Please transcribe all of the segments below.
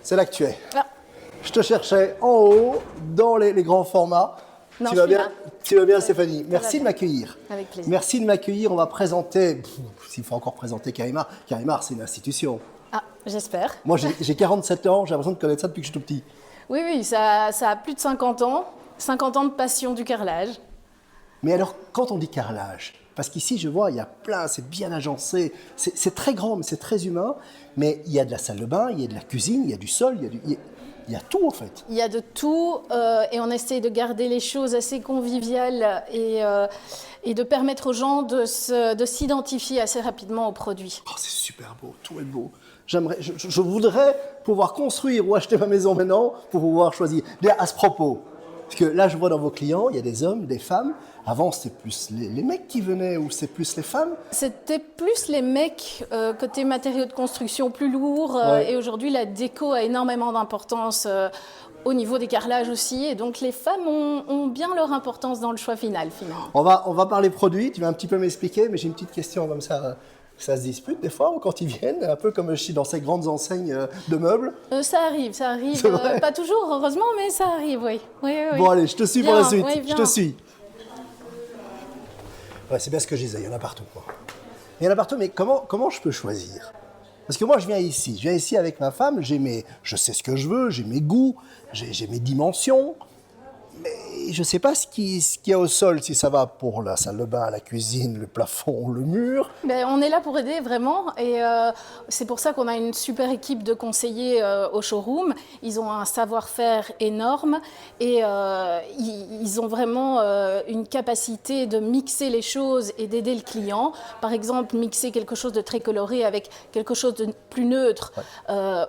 C'est là que tu es. Ah, Je te cherchais en haut, dans les grands formats. Non, tu je vas suis bien, là. tu vas bien, Stéphanie. Merci de bien. m'accueillir. Avec plaisir. Merci de m'accueillir. On va présenter, s'il faut encore présenter Carimar. Carimar, c'est une institution. Ah, j'espère. Moi, j'ai 47 ans, j'ai l'impression de connaître ça depuis que je suis tout petit. Oui, oui, ça a plus de 50 ans. 50 ans de passion du carrelage. Mais alors, quand on dit carrelage, parce qu'ici, je vois, il y a plein, c'est bien agencé, c'est très grand, mais c'est très humain. Mais il y a de la salle de bain, il y a de la cuisine, il y a du sol, il y a tout en fait. Il y a de tout et on essaie de garder les choses assez conviviales et de permettre aux gens de s'identifier assez rapidement aux produits. Oh, c'est super beau, tout est beau. Je voudrais pouvoir construire ou acheter ma maison maintenant pour pouvoir choisir. Bien, à ce propos, parce que là, je vois dans vos clients, il y a des hommes, des femmes. Avant, c'était plus les mecs qui venaient ou c'est plus les femmes? C'était plus les mecs côté matériaux de construction plus lourds Ouais. et aujourd'hui la déco a énormément d'importance au niveau des carrelages aussi et donc les femmes ont bien leur importance dans le choix final finalement. On va parler produits, tu vas un petit peu m'expliquer, mais j'ai une petite question comme ça. Ça se dispute des fois quand ils viennent, un peu comme je suis dans ces grandes enseignes de meubles. Ça arrive, C'est vrai. pas toujours heureusement mais ça arrive, oui. Oui. Bon allez, je te suis pour Viens, la suite, oui, je viens. te suis. Ouais, c'est bien ce que je disais, il y en a partout. Quoi. Il y en a partout, mais comment je peux choisir? Parce que moi, je viens ici avec ma femme, je sais ce que je veux, j'ai mes goûts, j'ai mes dimensions, mais je ne sais pas ce qu'il y a au sol, si ça va pour la salle de bain, la cuisine, le plafond, le mur. Ben, on est là pour aider vraiment et c'est pour ça qu'on a une super équipe de conseillers au showroom. Ils ont un savoir-faire énorme et ils ont vraiment une capacité de mixer les choses et d'aider le client. Par exemple, mixer quelque chose de très coloré avec quelque chose de plus neutre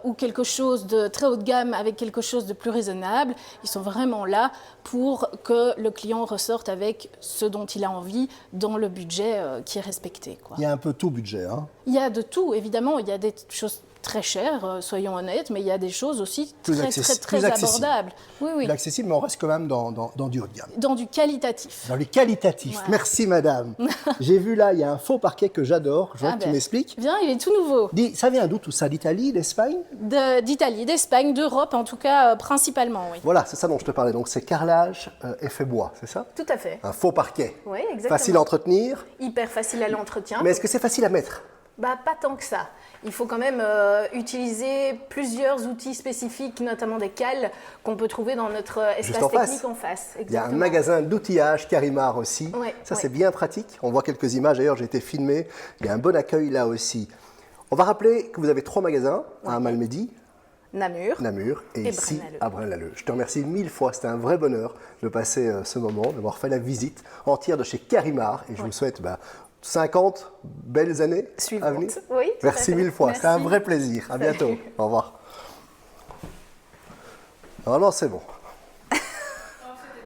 ou quelque chose de très haut de gamme avec quelque chose de plus raisonnable. Ils sont vraiment là pour que le client ressorte avec ce dont il a envie dans le budget qui est respecté, quoi. Il y a un peu tout budget. Hein. Il y a de tout, évidemment. Il y a des choses très chères, soyons honnêtes, mais il y a des choses aussi Plus très accessible. abordables. Oui, oui. Plus accessible, mais on reste quand même dans du haut de gamme. Dans du qualitatif. Dans les qualitatifs. Voilà. Merci madame. J'ai vu là, il y a un faux parquet que j'adore. Je veux que tu m'expliques. Viens, il est tout nouveau. Dis, ça vient d'où tout ça? D'Italie, d'Espagne? D'Italie, d'Espagne, d'Europe, en tout cas, principalement, oui. Voilà, c'est ça dont je te parlais. Donc c'est carrelage effet bois, c'est ça? Tout à fait. Un faux parquet. Oui, exactement. Facile à entretenir. Hyper facile à l'entretien. Mais est-ce que c'est facile à mettre? Bah, pas tant que ça. Il faut quand même utiliser plusieurs outils spécifiques, notamment des cales qu'on peut trouver dans notre Juste espace en face. technique en face. Il y a un Exactement. magasin d'outillage Carimar aussi. Ouais, Ça, ouais. c'est bien pratique. On voit quelques images. D'ailleurs, j'ai été filmé. Il y a un bon accueil là aussi. On va rappeler que vous avez 3 magasins à Malmedy, Namur. Namur et ici Braine-l'Alleud. à Braine-l'Alleud. Je te remercie 1000 fois. C'était un vrai bonheur de passer ce moment, d'avoir fait la visite entière de chez Carimar. Et je vous souhaite 50 belles années à venir. Suivante. Oui, tout à Merci fait. 1000 fois. C'était un Merci. vrai plaisir. À bientôt. Au revoir. Normalement, c'est bon.